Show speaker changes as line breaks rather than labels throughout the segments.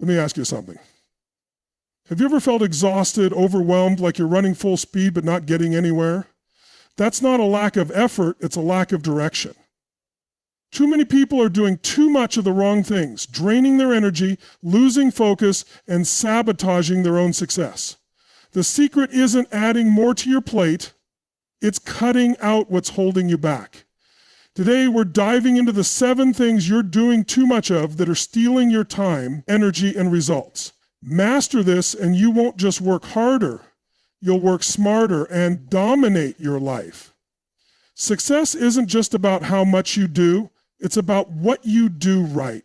Let me ask you something. Have you ever felt exhausted, overwhelmed, like you're running full speed but not getting anywhere? That's not a lack of effort, it's a lack of direction. Too many people are doing too much of the wrong things, draining their energy, losing focus, and sabotaging their own success. The secret isn't adding more to your plate, it's cutting out what's holding you back. Today, we're diving into the 7 things you're doing too much of that are stealing your time, energy, and results. Master this and you won't just work harder, you'll work smarter and dominate your life. Success isn't just about how much you do, it's about what you do right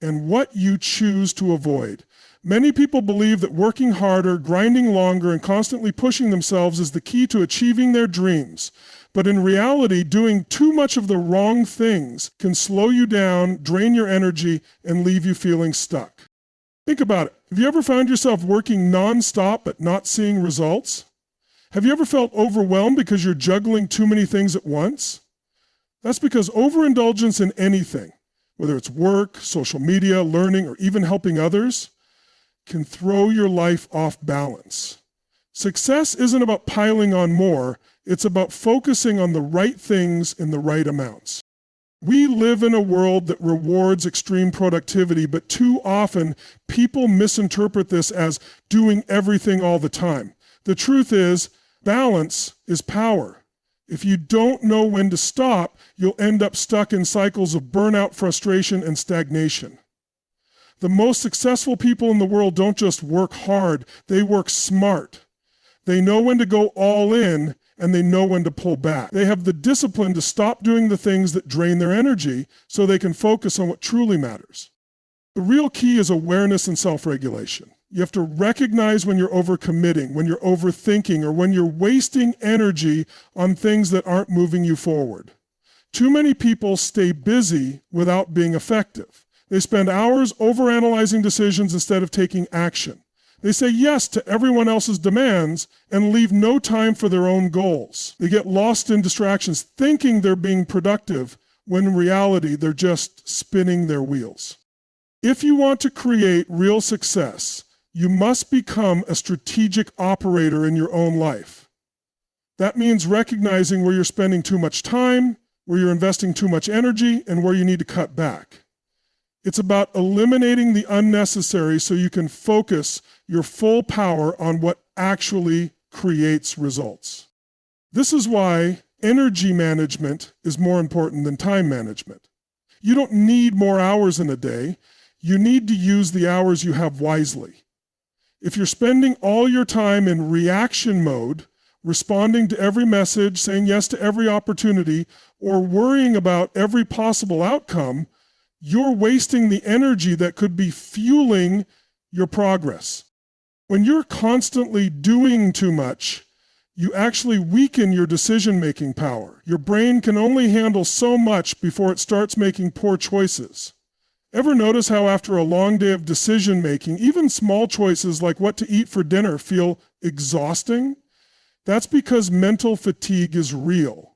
and what you choose to avoid. Many people believe that working harder, grinding longer, and constantly pushing themselves is the key to achieving their dreams. But in reality, doing too much of the wrong things can slow you down, drain your energy, and leave you feeling stuck. Think about it. Have you ever found yourself working nonstop but not seeing results? Have you ever felt overwhelmed because you're juggling too many things at once? That's because overindulgence in anything, whether it's work, social media, learning, or even helping others, can throw your life off balance. Success isn't about piling on more, it's about focusing on the right things in the right amounts. We live in a world that rewards extreme productivity, but too often people misinterpret this as doing everything all the time. The truth is, balance is power. If you don't know when to stop, you'll end up stuck in cycles of burnout, frustration, and stagnation. The most successful people in the world don't just work hard, they work smart. They know when to go all in and they know when to pull back. They have the discipline to stop doing the things that drain their energy so they can focus on what truly matters. The real key is awareness and self-regulation. You have to recognize when you're overcommitting, when you're overthinking, or when you're wasting energy on things that aren't moving you forward. Too many people stay busy without being effective. They spend hours overanalyzing decisions instead of taking action. They say yes to everyone else's demands and leave no time for their own goals. They get lost in distractions thinking they're being productive when in reality they're just spinning their wheels. If you want to create real success, you must become a strategic operator in your own life. That means recognizing where you're spending too much time, where you're investing too much energy, and where you need to cut back. It's about eliminating the unnecessary so you can focus your full power on what actually creates results. This is why energy management is more important than time management. You don't need more hours in a day. You need to use the hours you have wisely. If you're spending all your time in reaction mode, responding to every message, saying yes to every opportunity, or worrying about every possible outcome, you're wasting the energy that could be fueling your progress. When you're constantly doing too much, you actually weaken your decision-making power. Your brain can only handle so much before it starts making poor choices. Ever notice how after a long day of decision-making, even small choices like what to eat for dinner feel exhausting? That's because mental fatigue is real.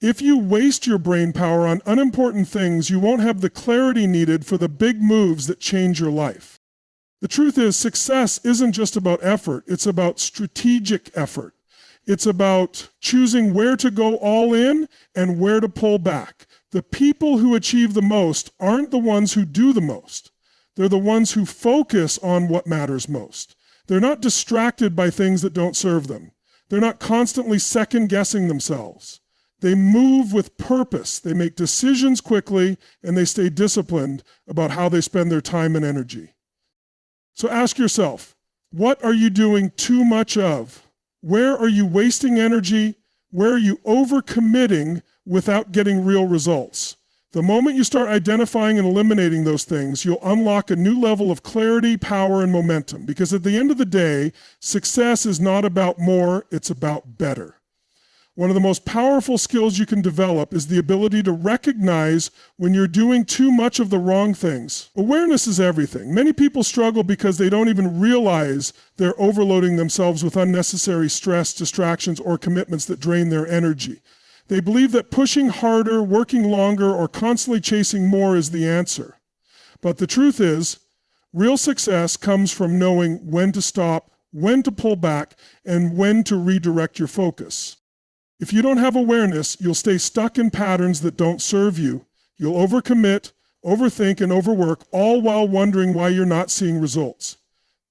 If you waste your brain power on unimportant things, you won't have the clarity needed for the big moves that change your life. The truth is, success isn't just about effort, it's about strategic effort. It's about choosing where to go all in and where to pull back. The people who achieve the most aren't the ones who do the most. They're the ones who focus on what matters most. They're not distracted by things that don't serve them. They're not constantly second-guessing themselves. They move with purpose, they make decisions quickly, and they stay disciplined about how they spend their time and energy. So ask yourself, what are you doing too much of? Where are you wasting energy? Where are you overcommitting without getting real results? The moment you start identifying and eliminating those things, you'll unlock a new level of clarity, power, and momentum. Because at the end of the day, success is not about more, it's about better. One of the most powerful skills you can develop is the ability to recognize when you're doing too much of the wrong things. Awareness is everything. Many people struggle because they don't even realize they're overloading themselves with unnecessary stress, distractions, or commitments that drain their energy. They believe that pushing harder, working longer, or constantly chasing more is the answer. But the truth is, Real success comes from knowing when to stop, when to pull back, and when to redirect your focus. If you don't have awareness, you'll stay stuck in patterns that don't serve you. You'll overcommit, overthink, and overwork, all while wondering why you're not seeing results.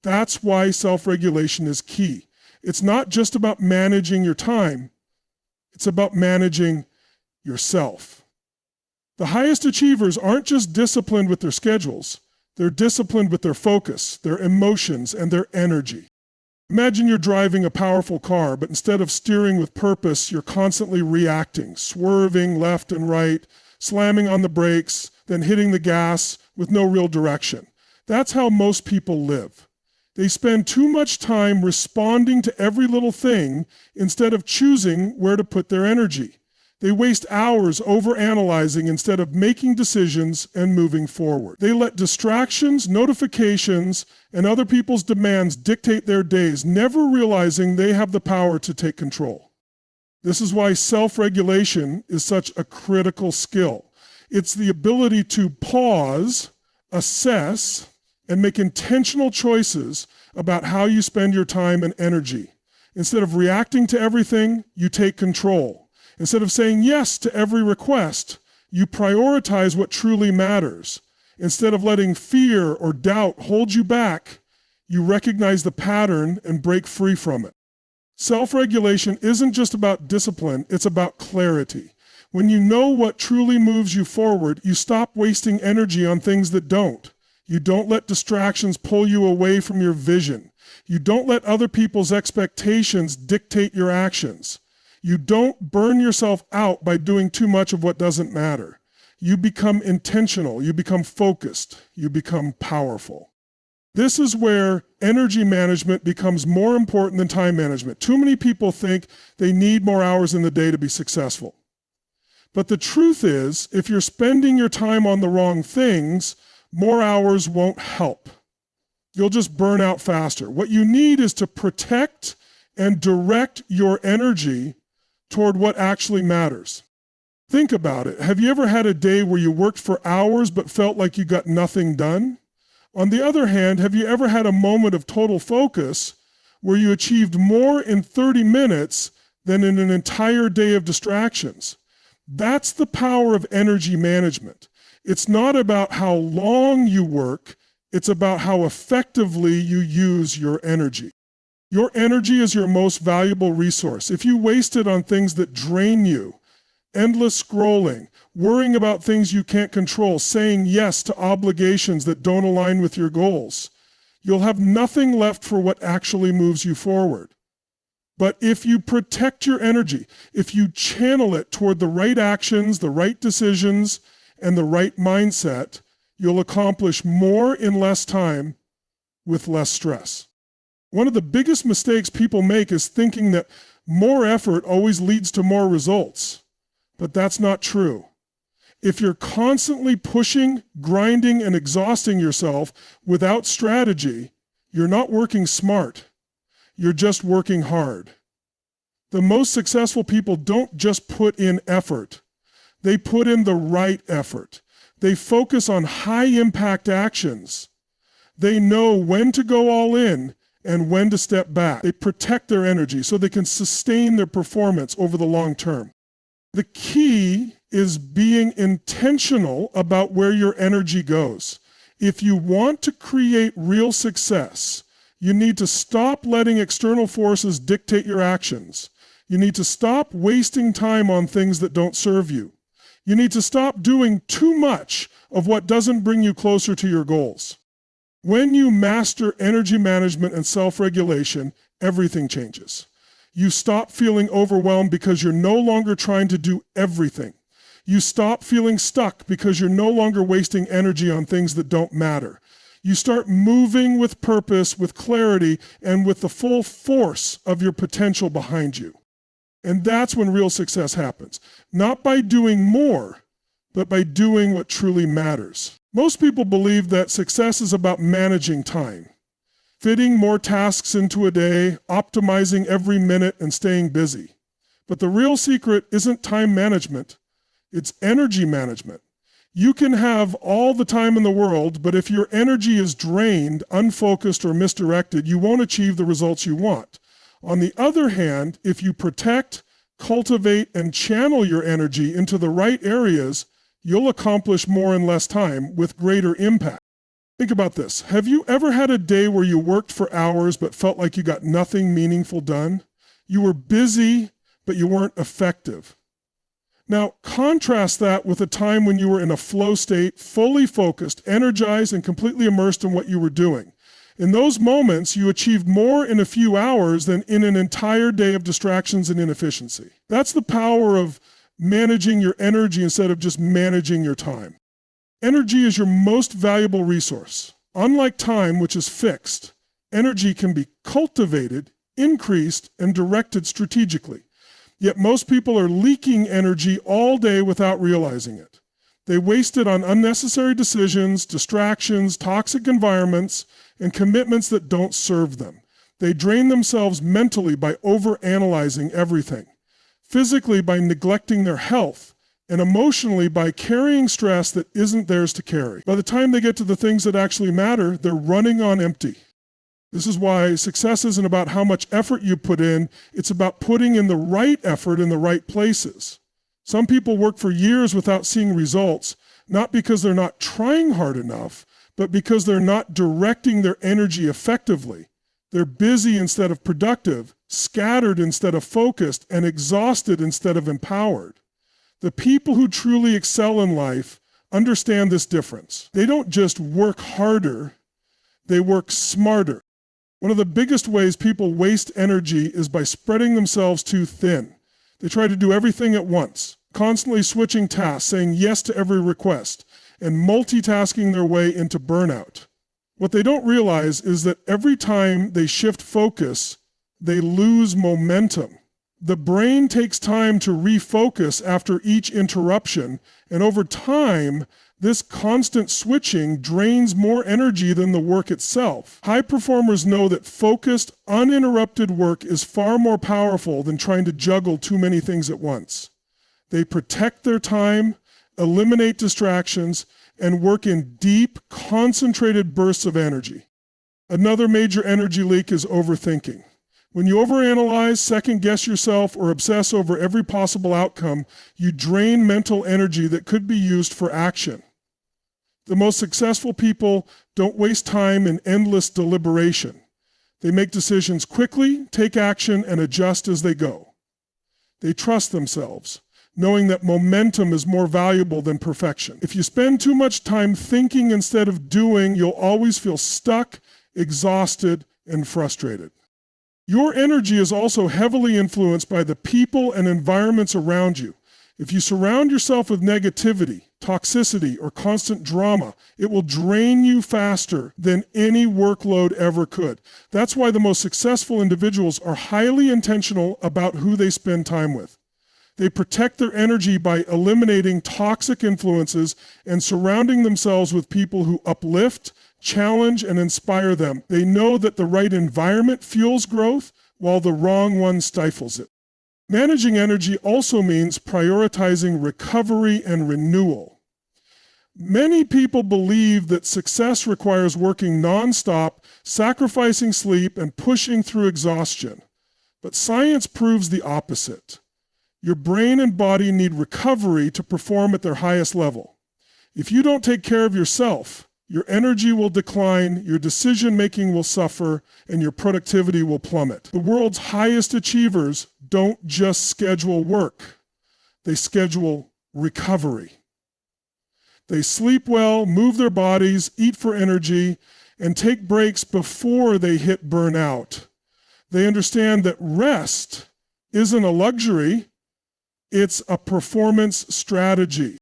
That's why self-regulation is key. It's not just about managing your time, it's about managing yourself. The highest achievers aren't just disciplined with their schedules, they're disciplined with their focus, their emotions, and their energy. Imagine you're driving a powerful car, but instead of steering with purpose, you're constantly reacting, swerving left and right, slamming on the brakes, then hitting the gas with no real direction. That's how most people live. They spend too much time responding to every little thing instead of choosing where to put their energy. They waste hours overanalyzing instead of making decisions and moving forward. They let distractions, notifications, and other people's demands dictate their days, never realizing they have the power to take control. This is why self-regulation is such a critical skill. It's the ability to pause, assess, and make intentional choices about how you spend your time and energy. Instead of reacting to everything, you take control. Instead of saying yes to every request, you prioritize what truly matters. Instead of letting fear or doubt hold you back, you recognize the pattern and break free from it. Self-regulation isn't just about discipline, it's about clarity. When you know what truly moves you forward, you stop wasting energy on things that don't. You don't let distractions pull you away from your vision. You don't let other people's expectations dictate your actions. You don't burn yourself out by doing too much of what doesn't matter. You become intentional, you become focused, you become powerful. This is where energy management becomes more important than time management. Too many people think they need more hours in the day to be successful. But the truth is, if you're spending your time on the wrong things, more hours won't help. You'll just burn out faster. What you need is to protect and direct your energy toward what actually matters. Think about it. Have you ever had a day where you worked for hours but felt like you got nothing done? On the other hand, have you ever had a moment of total focus where you achieved more in 30 minutes than in an entire day of distractions? That's the power of energy management. It's not about how long you work, it's about how effectively you use your energy. Your energy is your most valuable resource. If you waste it on things that drain you, endless scrolling, worrying about things you can't control, saying yes to obligations that don't align with your goals, you'll have nothing left for what actually moves you forward. But if you protect your energy, if you channel it toward the right actions, the right decisions, and the right mindset, you'll accomplish more in less time with less stress. One of the biggest mistakes people make is thinking that more effort always leads to more results. But that's not true. If you're constantly pushing, grinding, and exhausting yourself without strategy, you're not working smart. You're just working hard. The most successful people don't just put in effort. They put in the right effort. They focus on high-impact actions. They know when to go all in and when to step back. They protect their energy so they can sustain their performance over the long term. The key is being intentional about where your energy goes. If you want to create real success, you need to stop letting external forces dictate your actions. You need to stop wasting time on things that don't serve you. You need to stop doing too much of what doesn't bring you closer to your goals. When you master energy management and self-regulation, everything changes. You stop feeling overwhelmed because you're no longer trying to do everything. You stop feeling stuck because you're no longer wasting energy on things that don't matter. You start moving with purpose, with clarity, and with the full force of your potential behind you. And that's when real success happens. Not by doing more, but by doing what truly matters. Most people believe that success is about managing time, fitting more tasks into a day, optimizing every minute, and staying busy. But the real secret isn't time management, it's energy management. You can have all the time in the world, but if your energy is drained, unfocused, or misdirected, you won't achieve the results you want. On the other hand, if you protect, cultivate, and channel your energy into the right areas, you'll accomplish more in less time with greater impact. Think about this. Have you ever had a day where you worked for hours but felt like you got nothing meaningful done? You were busy, but you weren't effective. Now, contrast that with a time when you were in a flow state, fully focused, energized, and completely immersed in what you were doing. In those moments, you achieved more in a few hours than in an entire day of distractions and inefficiency. That's the power of managing your energy instead of just managing your time. Energy is your most valuable resource. Unlike time, which is fixed, energy can be cultivated, increased, and directed strategically. Yet most people are leaking energy all day without realizing it. They waste it on unnecessary decisions, distractions, toxic environments, and commitments that don't serve them. They drain themselves mentally by overanalyzing everything, physically by neglecting their health, and emotionally by carrying stress that isn't theirs to carry. By the time they get to the things that actually matter, they're running on empty. This is why success isn't about how much effort you put in, it's about putting in the right effort in the right places. Some people work for years without seeing results, not because they're not trying hard enough, but because they're not directing their energy effectively. They're busy instead of productive, scattered instead of focused, and exhausted instead of empowered. The people who truly excel in life understand this difference. They don't just work harder, they work smarter. One of the biggest ways people waste energy is by spreading themselves too thin. They try to do everything at once, constantly switching tasks, saying yes to every request, and multitasking their way into burnout. What they don't realize is that every time they shift focus, they lose momentum. The brain takes time to refocus after each interruption, and over time, this constant switching drains more energy than the work itself. High performers know that focused, uninterrupted work is far more powerful than trying to juggle too many things at once. They protect their time, eliminate distractions, and work in deep, concentrated bursts of energy. Another major energy leak is overthinking. When you overanalyze, second-guess yourself, or obsess over every possible outcome, you drain mental energy that could be used for action. The most successful people don't waste time in endless deliberation. They make decisions quickly, take action, and adjust as they go. They trust themselves, knowing that momentum is more valuable than perfection. If you spend too much time thinking instead of doing, you'll always feel stuck, exhausted, and frustrated. Your energy is also heavily influenced by the people and environments around you. If you surround yourself with negativity, toxicity, or constant drama, it will drain you faster than any workload ever could. That's why the most successful individuals are highly intentional about who they spend time with. They protect their energy by eliminating toxic influences and surrounding themselves with people who uplift, challenge, and inspire them. They know that the right environment fuels growth while the wrong one stifles it. Managing energy also means prioritizing recovery and renewal. Many people believe that success requires working nonstop, sacrificing sleep, and pushing through exhaustion. But science proves the opposite. Your brain and body need recovery to perform at their highest level. If you don't take care of yourself, your energy will decline, your decision-making will suffer, and your productivity will plummet. The world's highest achievers don't just schedule work, they schedule recovery. They sleep well, move their bodies, eat for energy, and take breaks before they hit burnout. They understand that rest isn't a luxury, it's a performance strategy.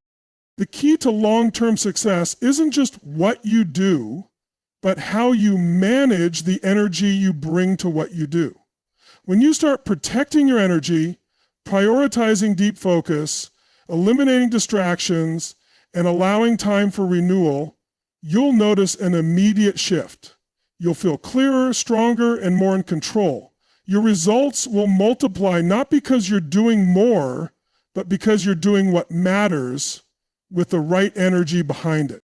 The key to long-term success isn't just what you do, but how you manage the energy you bring to what you do. When you start protecting your energy, prioritizing deep focus, eliminating distractions, and allowing time for renewal, you'll notice an immediate shift. You'll feel clearer, stronger, and more in control. Your results will multiply not because you're doing more, but because you're doing what matters with the right energy behind it.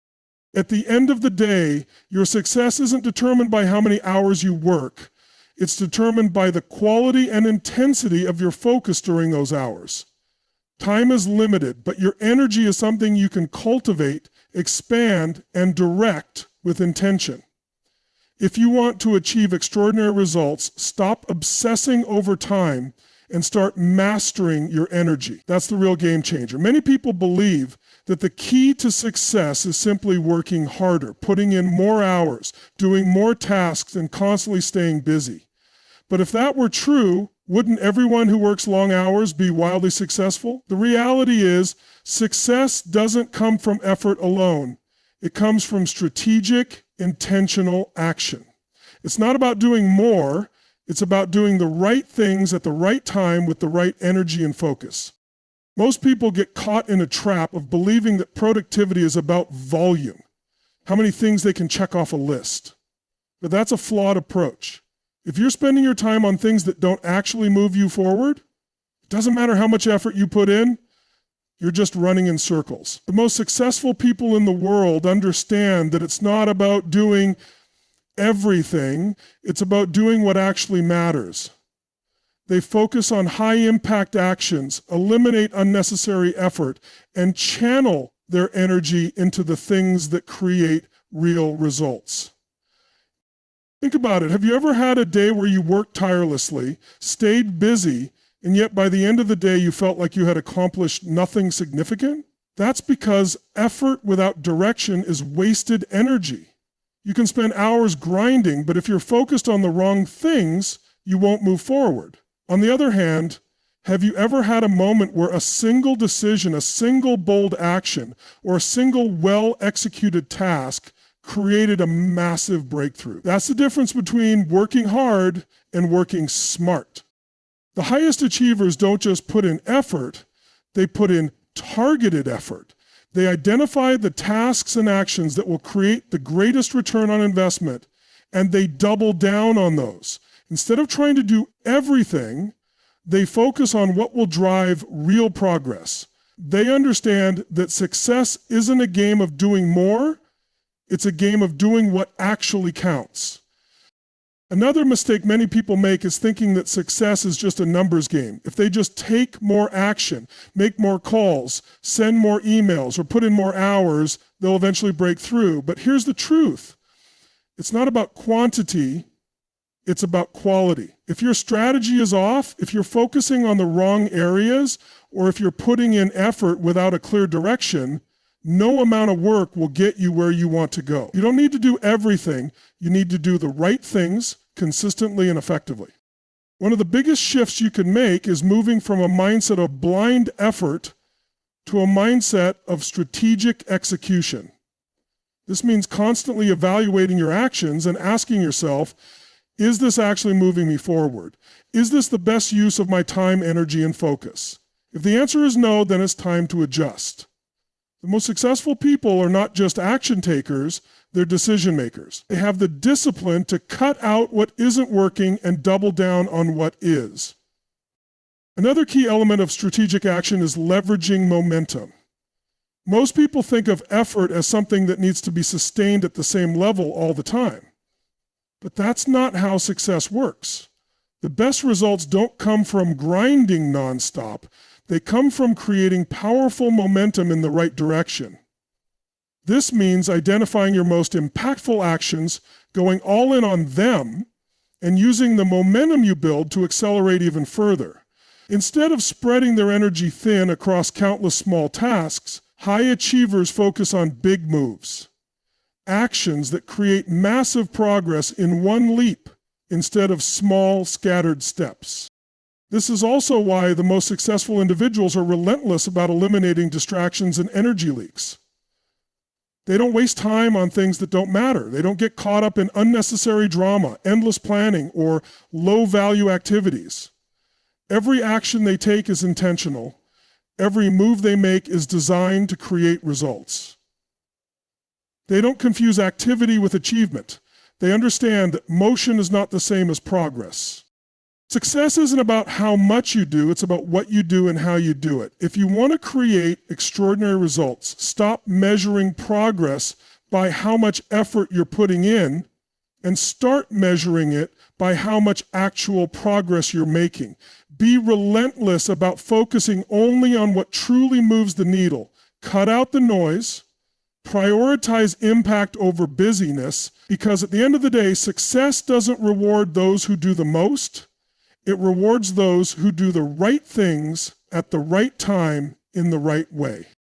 At the end of the day, your success isn't determined by how many hours you work. It's determined by the quality and intensity of your focus during those hours. Time is limited, but your energy is something you can cultivate, expand, and direct with intention. If you want to achieve extraordinary results, stop obsessing over time and start mastering your energy. That's the real game changer. Many people believe that the key to success is simply working harder, putting in more hours, doing more tasks, and constantly staying busy. But if that were true, wouldn't everyone who works long hours be wildly successful? The reality is, success doesn't come from effort alone. It comes from strategic, intentional action. It's not about doing more, it's about doing the right things at the right time with the right energy and focus. Most people get caught in a trap of believing that productivity is about volume, how many things they can check off a list. But that's a flawed approach. If you're spending your time on things that don't actually move you forward, it doesn't matter how much effort you put in, you're just running in circles. The most successful people in the world understand that it's not about doing everything, it's about doing what actually matters. They focus on high-impact actions, eliminate unnecessary effort, and channel their energy into the things that create real results. Think about it. Have you ever had a day where you worked tirelessly, stayed busy, and yet by the end of the day you felt like you had accomplished nothing significant? That's because effort without direction is wasted energy. You can spend hours grinding, but if you're focused on the wrong things, you won't move forward. On the other hand, have you ever had a moment where a single decision, a single bold action, or a single well-executed task created a massive breakthrough? That's the difference between working hard and working smart. The highest achievers don't just put in effort, they put in targeted effort. They identify the tasks and actions that will create the greatest return on investment, and they double down on those. Instead of trying to do everything, they focus on what will drive real progress. They understand that success isn't a game of doing more, it's a game of doing what actually counts. Another mistake many people make is thinking that success is just a numbers game. If they just take more action, make more calls, send more emails, or put in more hours, they'll eventually break through. But here's the truth. It's not about quantity, it's about quality. If your strategy is off, if you're focusing on the wrong areas, or if you're putting in effort without a clear direction, no amount of work will get you where you want to go. You don't need to do everything. You need to do the right things consistently and effectively. One of the biggest shifts you can make is moving from a mindset of blind effort to a mindset of strategic execution. This means constantly evaluating your actions and asking yourself, is this actually moving me forward? Is this the best use of my time, energy, and focus? If the answer is no, then it's time to adjust. The most successful people are not just action takers, they're decision makers. They have the discipline to cut out what isn't working and double down on what is. Another key element of strategic action is leveraging momentum. Most people think of effort as something that needs to be sustained at the same level all the time. But that's not how success works. The best results don't come from grinding nonstop. They come from creating powerful momentum in the right direction. This means identifying your most impactful actions, going all in on them, and using the momentum you build to accelerate even further. Instead of spreading their energy thin across countless small tasks, high achievers focus on big moves, actions that create massive progress in one leap instead of small, scattered steps. This is also why the most successful individuals are relentless about eliminating distractions and energy leaks. They don't waste time on things that don't matter. They don't get caught up in unnecessary drama, endless planning, or low-value activities. Every action they take is intentional. Every move they make is designed to create results. They don't confuse activity with achievement. They understand that motion is not the same as progress. Success isn't about how much you do, it's about what you do and how you do it. If you want to create extraordinary results, stop measuring progress by how much effort you're putting in and start measuring it by how much actual progress you're making. Be relentless about focusing only on what truly moves the needle. Cut out the noise. Prioritize impact over busyness, because at the end of the day, success doesn't reward those who do the most. It rewards those who do the right things at the right time in the right way.